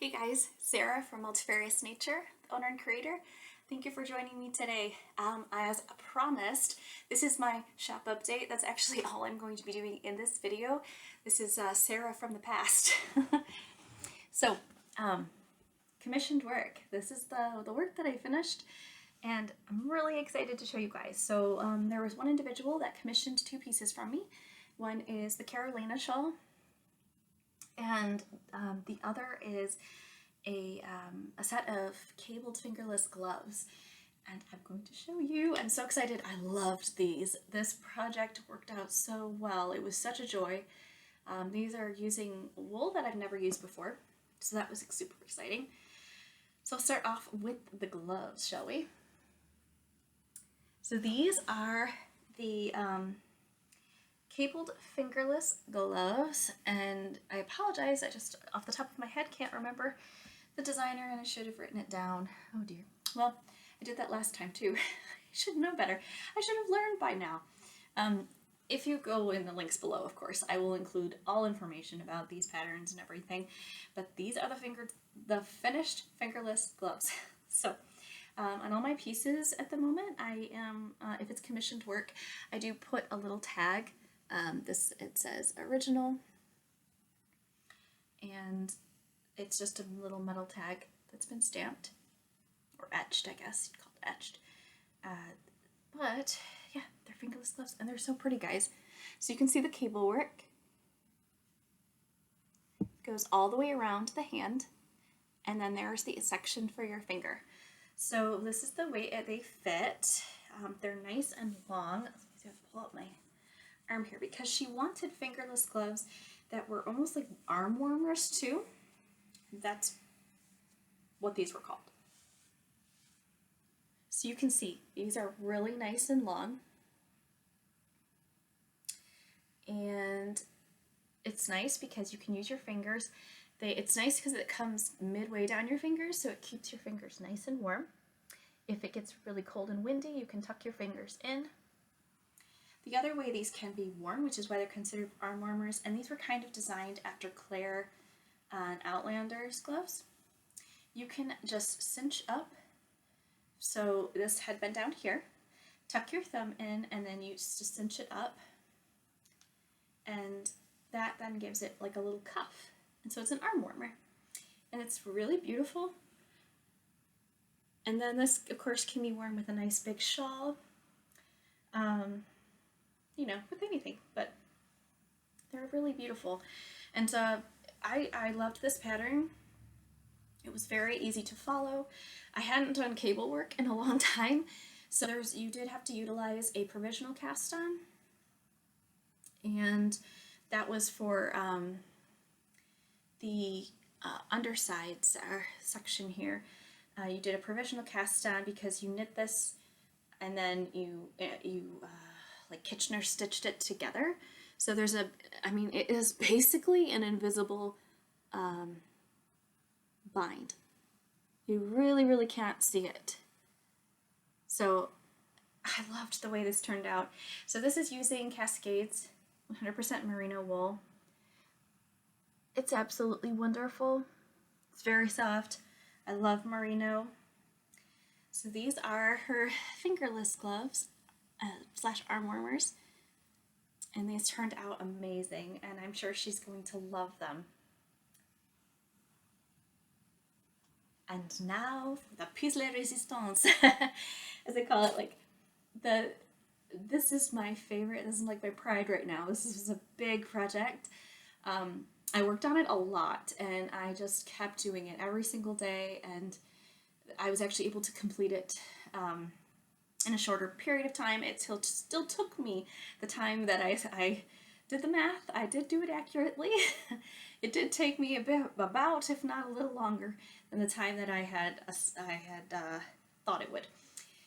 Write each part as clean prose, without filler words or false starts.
Hey guys, Sarah from Multifarious Nature, the owner and creator. Thank you for joining me today. As promised, this is my shop update. That's actually all I'm going to be doing in this video. This is Sarah from the past. So, commissioned work. This is the work that I finished, and I'm really excited to show you guys. So there was one individual that commissioned two pieces from me. One is the Carolina shawl, and the other is a set of cabled fingerless gloves, and I'm going to show you. I'm so excited. I loved these. This project worked out so well. It was such a joy. These are using wool that I've never used before, so that was super exciting. So I'll start off with the gloves, shall we? So these are the cabled fingerless gloves, and I apologize, I just off the top of my head can't remember the designer, and I should have written it down. Oh dear. Well, I did that last time too. I should know better. I should have learned by now. If you go in the links below, of course, I will include all information about these patterns and everything, but these are the finished fingerless gloves. So on all my pieces at the moment, I am, if it's commissioned work, I do put a little tag. It says original, and it's just a little metal tag that's been stamped, or etched, I guess you'd call it etched. But yeah, they're fingerless gloves, and they're so pretty, guys. So you can see the cable work. It goes all the way around the hand, and then there's the section for your finger. So this is the way they fit. They're nice and long. Let me pull up my arm here, because she wanted fingerless gloves that were almost like arm warmers too. That's what these were called. So you can see these are really nice and long, and it's nice because you can use your fingers. It's nice because it comes midway down your fingers, so it keeps your fingers nice and warm. If it gets really cold and windy, you can tuck your fingers in. The other way these can be worn, which is why they're considered arm warmers, and these were kind of designed after Claire and Outlander's gloves. You can just cinch up. So this had been down here. Tuck your thumb in, and then you just cinch it up, and that then gives it like a little cuff. And so it's an arm warmer, and it's really beautiful. And then this, of course, can be worn with a nice big shawl. You know, with anything, but they're really beautiful. And I loved this pattern. It was very easy to follow. I hadn't done cable work in a long time, so you did have to utilize a provisional cast on, and that was for the underside section here. You did a provisional cast on because you knit this, and then you like Kitchener stitched it together. So there's it is basically an invisible bind. You really, really can't see it. So I loved the way this turned out. So this is using Cascades 100% merino wool. It's absolutely wonderful. It's very soft. I love merino. So these are her fingerless gloves / arm warmers, and these turned out amazing, and I'm sure she's going to love them. And now for the pièce de résistance, as I call it. Like this is my favorite. This is like my pride right now. This was a big project. I worked on it a lot, and I just kept doing it every single day, and I was actually able to complete it in a shorter period of time. It still took me the time that I did the math. I did do it accurately. It did take me about, if not a little longer than the time that I had thought it would.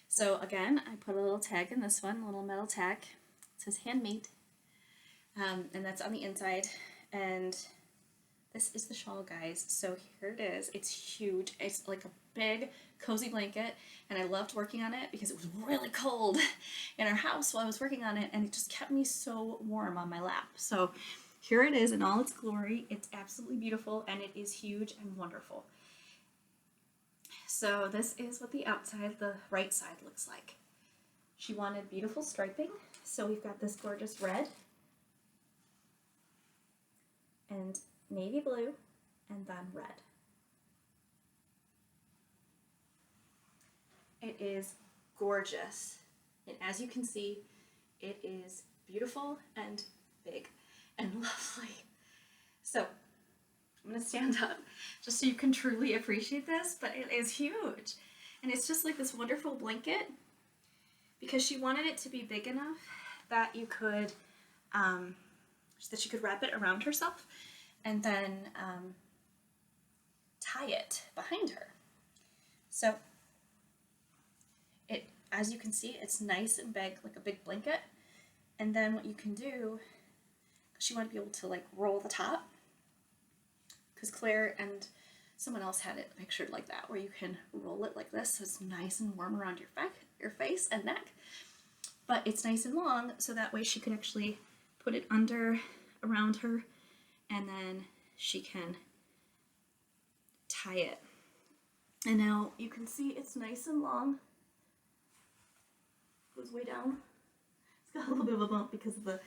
So again, I put a little tag in this one, a little metal tag. It says handmade, and that's on the inside. And this is the shawl, guys. So here it is. It's huge. It's like a big cozy blanket, and I loved working on it because it was really cold in our house while I was working on it, and it just kept me so warm on my lap. So here it is in all its glory. It's absolutely beautiful, and it is huge and wonderful. So this is what the outside, the right side, looks like. She wanted beautiful striping, so we've got this gorgeous red and navy blue and then red. It is gorgeous, and as you can see, it is beautiful and big and lovely. So I'm gonna stand up just so you can truly appreciate this, but it is huge. And it's just like this wonderful blanket because she wanted it to be big enough that you could, that she could wrap it around herself and then tie it behind her. So it, as you can see, it's nice and big, like a big blanket. And then what you can do, she wanted to be able to like roll the top, because Claire and someone else had it pictured like that, where you can roll it like this, so it's nice and warm around your face and neck. But it's nice and long, so that way she could actually put it around her, and then she can tie it. And now you can see it's nice and long. Goes way down. It's got a little bit of a bump because of the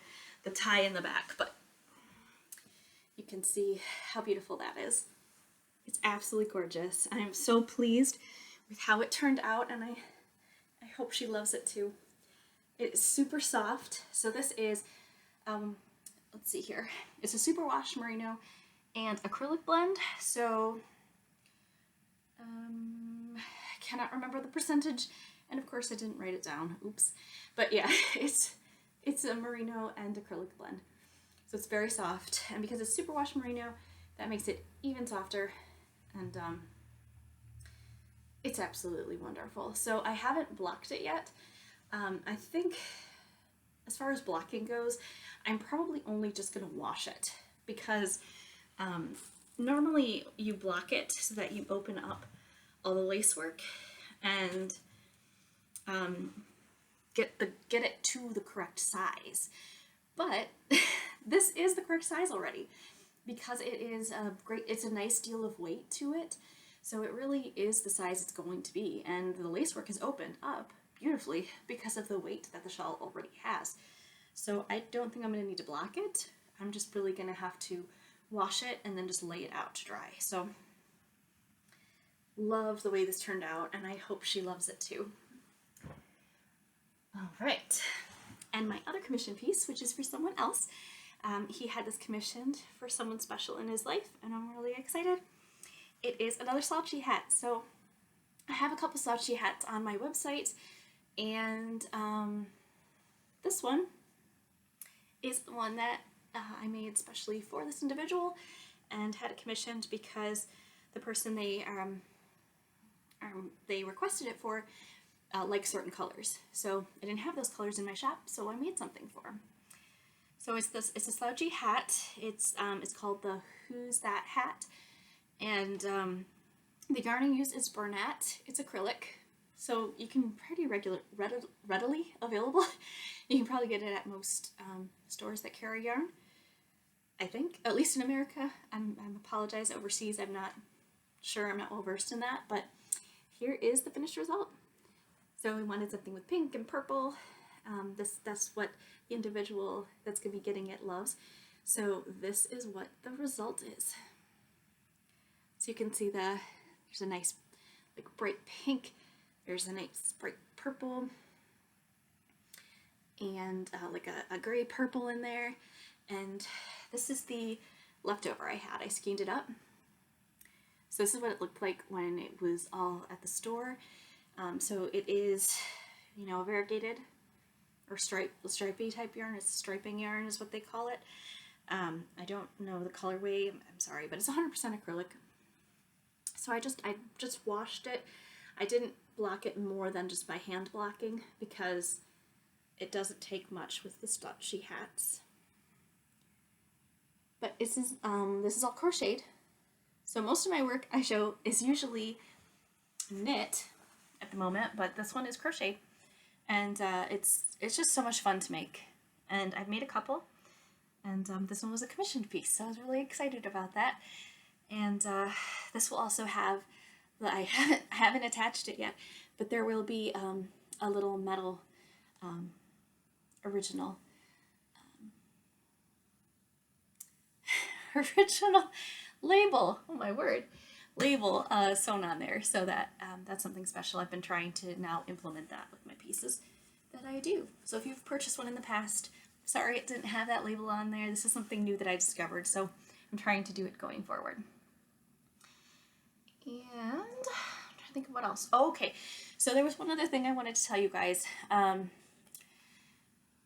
tie in the back, but you can see how beautiful that is. It's absolutely gorgeous. I am so pleased with how it turned out, and I hope she loves it too. It is super soft. So this is, let's see here. It's a superwash merino and acrylic blend. So I cannot remember the percentage, and of course I didn't write it down. Oops. But yeah, it's a merino and acrylic blend. So it's very soft, and because it's superwash merino, that makes it even softer, and it's absolutely wonderful. So I haven't blocked it yet. I think as far as blocking goes, I'm probably only just gonna wash it, because normally you block it so that you open up all the lace work and get it to the correct size. But this is the correct size already, because it is it's a nice deal of weight to it. So it really is the size it's going to be. And the lacework is opened up beautifully because of the weight that the shawl already has. So I don't think I'm gonna need to block it. I'm just really gonna have to wash it and then just lay it out to dry. So love the way this turned out, and I hope she loves it too. All right. And my other commission piece, which is for someone else, he had this commissioned for someone special in his life, and I'm really excited. It is another slouchy hat. So I have a couple slouchy hats on my website, and this one is the one that I made specially for this individual and had it commissioned because the person they requested it for likes certain colors. So I didn't have those colors in my shop, so I made something for him. So it's a slouchy hat. It's called the Who's That hat, and the yarn used is Bernat. It's acrylic, so you can readily available. You can probably get it at most stores that carry yarn, I think, at least in America. I'm apologize overseas. I'm not sure. I'm not well versed in that, but here is the finished result. So we wanted something with pink and purple. That's what the individual that's going to be getting it loves. So this is what the result is. So you can see there's a nice like bright pink, there's a nice bright purple, and like a gray purple in there. And this is the leftover I had. I skeined it up. So this is what it looked like when it was all at the store. So it is, a variegated or stripy type yarn. It's striping yarn is what they call it. I don't know the colorway. I'm sorry, but it's 100% acrylic. So I just washed it. I didn't block it more than just by hand blocking because it doesn't take much with the slouchy hats. But this is all crocheted. So most of my work I show is usually knit at the moment, but this one is crocheted, and it's just so much fun to make. And I've made a couple, And this one was a commissioned piece, so I was really excited about that. And this will also have, I haven't attached it yet, but there will be a little metal original original label. Oh my word, label sewn on there, so that that's something special. I've been trying to now implement that with my pieces that I do. So if you've purchased one in the past, sorry it didn't have that label on there. This is something new that I discovered, so I'm trying to do it going forward. And I'm trying to think of what else. Oh, okay, so there was one other thing I wanted to tell you guys.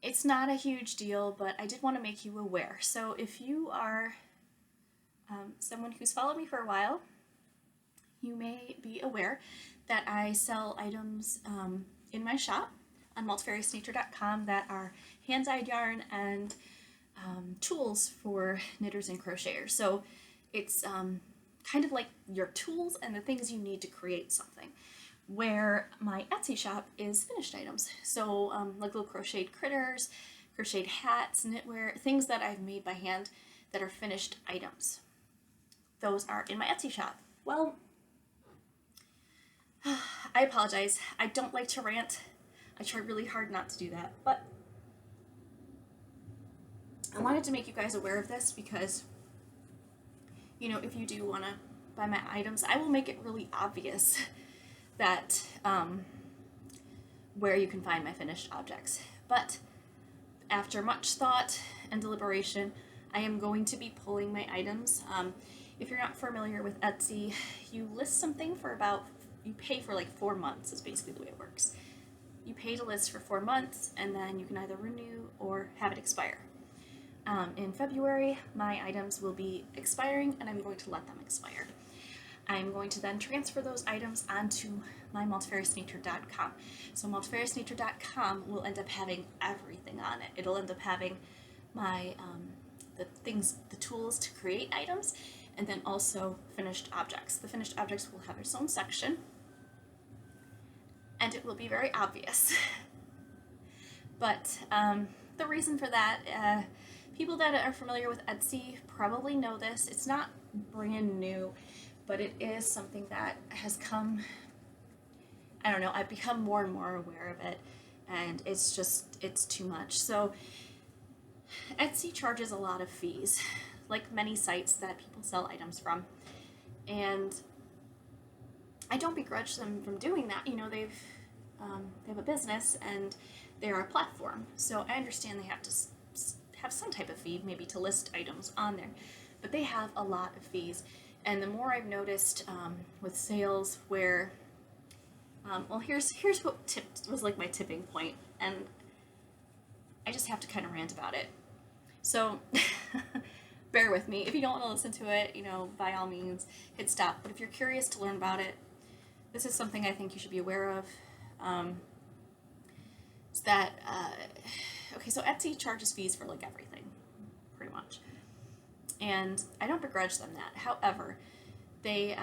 It's not a huge deal, but I did want to make you aware. So if you are someone who's followed me for a while, you may be aware that I sell items in my shop on multifariousnature.com that are hand-dyed yarn and tools for knitters and crocheters. So it's kind of like your tools and the things you need to create something. Where my Etsy shop is finished items. So like little crocheted critters, crocheted hats, knitwear, things that I've made by hand that are finished items. Those are in my Etsy shop. Well, I apologize. I don't like to rant. I try really hard not to do that, but I wanted to make you guys aware of this because, you know, if you do want to buy my items, I will make it really obvious that where you can find my finished objects. But after much thought and deliberation, I am going to be pulling my items. If you're not familiar with Etsy, you list something for you pay for like 4 months is basically the way it works. You pay to list for 4 months, and then you can either renew or have it expire. In February, my items will be expiring, and I'm going to let them expire. I'm going to then transfer those items onto my multifariousnature.com. So multifariousnature.com will end up having everything on it. It'll end up having my the tools to create items, and then also finished objects. The finished objects will have its own section, and it will be very obvious. But the reason for that, people that are familiar with Etsy probably know this. It's not brand new, but it is something that has come, I don't know, I've become more and more aware of it, and it's too much. So Etsy charges a lot of fees, like many sites that people sell items from, and I don't begrudge them from doing that. You know, they have a business and they're a platform, so I understand they have to have some type of fee, maybe to list items on there, but they have a lot of fees. And the more I've noticed with sales where, well, here's what was like my tipping point, and I just have to kind of rant about it. So bear with me. If you don't want to listen to it, you know, by all means, hit stop. But if you're curious to learn about it, this is something I think you should be aware of. Is that, okay, so Etsy charges fees for like everything, pretty much. And I don't begrudge them that. However, they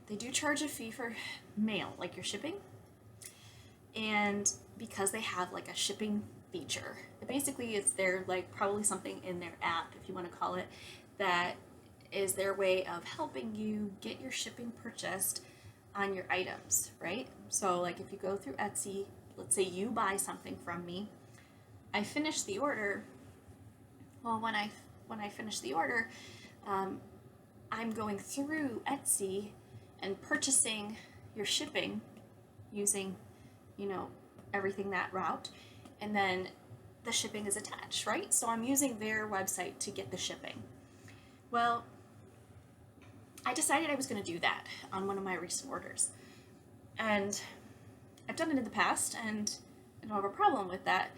do charge a fee for mail, like your shipping. And because they have like a shipping feature, basically it's their, like, probably something in their app, if you want to call it, that is their way of helping you get your shipping purchased on your items, right? So like if you go through Etsy, let's say you buy something from me, I finish the order. Well, when I finish the order, I'm going through Etsy and purchasing your shipping using, you know, everything that route, and then the shipping is attached, right? So I'm using their website to get the shipping. Well, I decided I was going to do that on one of my recent orders, and I've done it in the past, and I don't have a problem with that.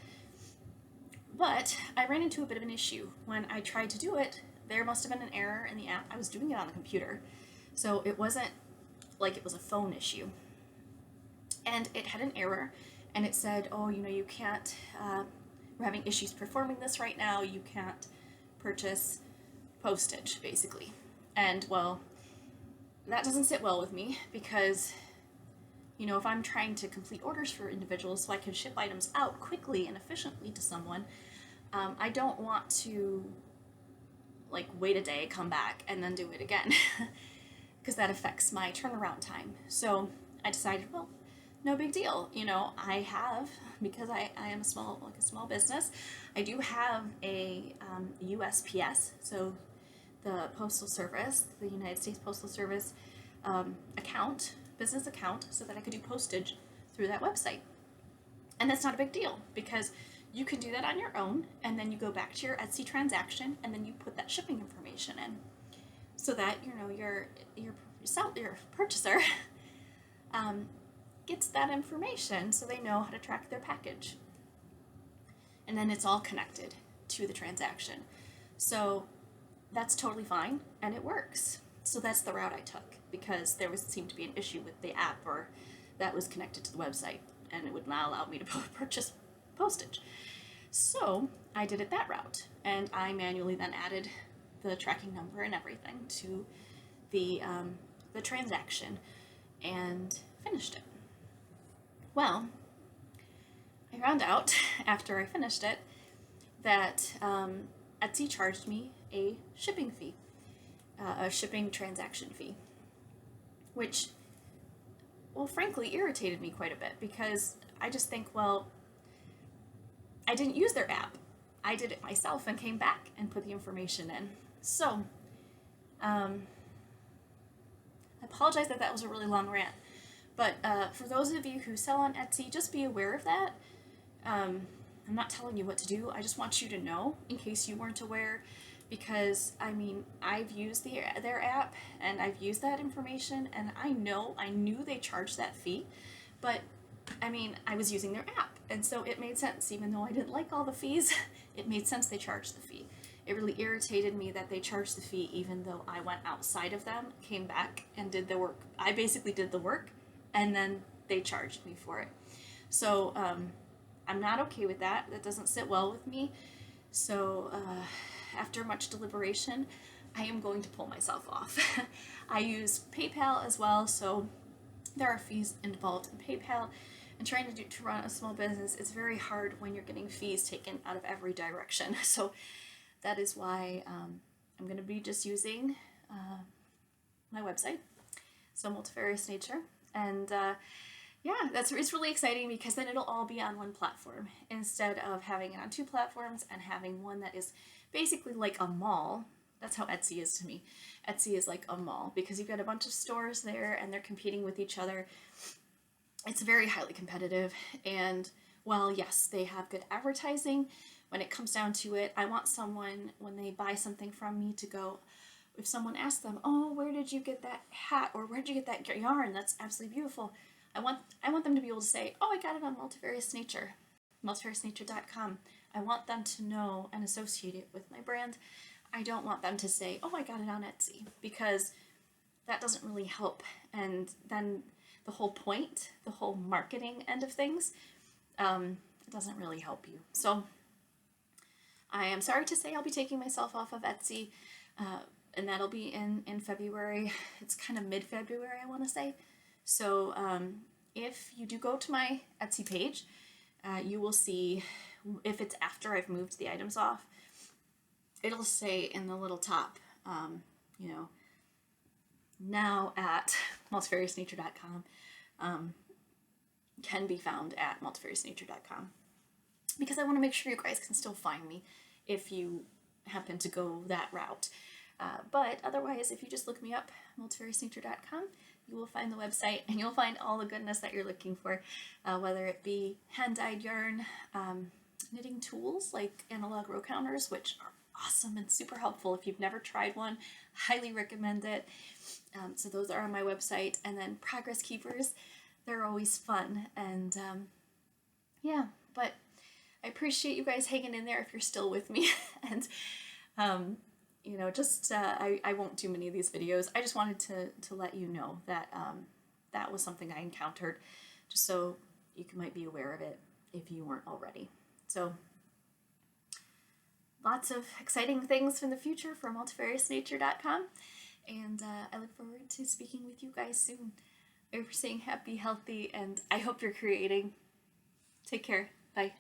But I ran into a bit of an issue. When I tried to do it, there must have been an error in the app. I was doing it on the computer, so it wasn't like it was a phone issue. And it had an error, and it said, oh, you know, you can't, we're having issues performing this right now, you can't purchase postage, basically. And, well, that doesn't sit well with me, because, you know, if I'm trying to complete orders for individuals so I can ship items out quickly and efficiently to someone, I don't want to like wait a day, come back, and then do it again, because that affects my turnaround time. So I decided, well, no big deal. You know, I have, because I am a small business, I do have a USPS, so the Postal Service, the United States Postal Service business account, so that I could do postage through that website. And that's not a big deal, because you can do that on your own, and then you go back to your Etsy transaction, and then you put that shipping information in, so that your purchaser gets that information, so they know how to track their package. And then it's all connected to the transaction. So that's totally fine, and it works. So that's the route I took, because there seemed to be an issue with the app or that was connected to the website, and it would not allow me to purchase postage. So I did it that route, and I manually then added the tracking number and everything to the transaction and finished it. Well, I found out after I finished it that Etsy charged me a shipping fee, a shipping transaction fee, which, well, frankly, irritated me quite a bit, because I just think, well, I didn't use their app. I did it myself and came back and put the information in. So, I apologize that was a really long rant, but for those of you who sell on Etsy, just be aware of that. I'm not telling you what to do. I just want you to know, in case you weren't aware, because I mean, I've used their app and I've used that information, and I knew they charged that fee, but I mean, I was using their app, and so it made sense. Even though I didn't like all the fees, it made sense they charged the fee. It really irritated me that they charged the fee, even though I went outside of them, came back, and did the work. I basically did the work, and then they charged me for it. So I'm not okay with that. That doesn't sit well with me. So after much deliberation, I am going to pull myself off. I use PayPal as well, so there are fees involved in PayPal. And trying to run a small business, it's very hard when you're getting fees taken out of every direction. So that is why I'm going to be just using my website, so Multifarious Nature. And yeah, it's really exciting, because then it'll all be on one platform instead of having it on two platforms and having one that is basically like a mall. That's how Etsy is to me. Etsy is like a mall, because you've got a bunch of stores there and they're competing with each other. It's very highly competitive, and while yes, they have good advertising, when it comes down to it, I want someone, when they buy something from me, to go, if someone asks them, oh, where did you get that hat, or where did you get that yarn? That's absolutely beautiful. I want them to be able to say, oh, I got it on Multifarious Nature, multifariousnature.com. I want them to know and associate it with my brand. I don't want them to say, oh, I got it on Etsy, because that doesn't really help. And then the whole point, the whole marketing end of things, doesn't really help you. So I am sorry to say I'll be taking myself off of Etsy, and that'll be in February. It's kind of mid-February, I want to say. So if you do go to my Etsy page, you will see, if it's after I've moved the items off, it'll say in the little top, now at multifariousnature.com, can be found at multifariousnature.com, because I want to make sure you guys can still find me if you happen to go that route. But otherwise, if you just look me up, multifariousnature.com, you will find the website, and you'll find all the goodness that you're looking for, whether it be hand-dyed yarn, knitting tools like analog row counters, which are awesome and super helpful. If you've never tried one, highly recommend it. So those are on my website. And then progress keepers, they're always fun. And yeah, but I appreciate you guys hanging in there if you're still with me. And I won't do many of these videos. I just wanted to let you know that that was something I encountered, just so you might be aware of it if you weren't already. So lots of exciting things in the future for multifariousnature.com, and I look forward to speaking with you guys soon. You're staying happy, healthy, and I hope you're creating. Take care. Bye.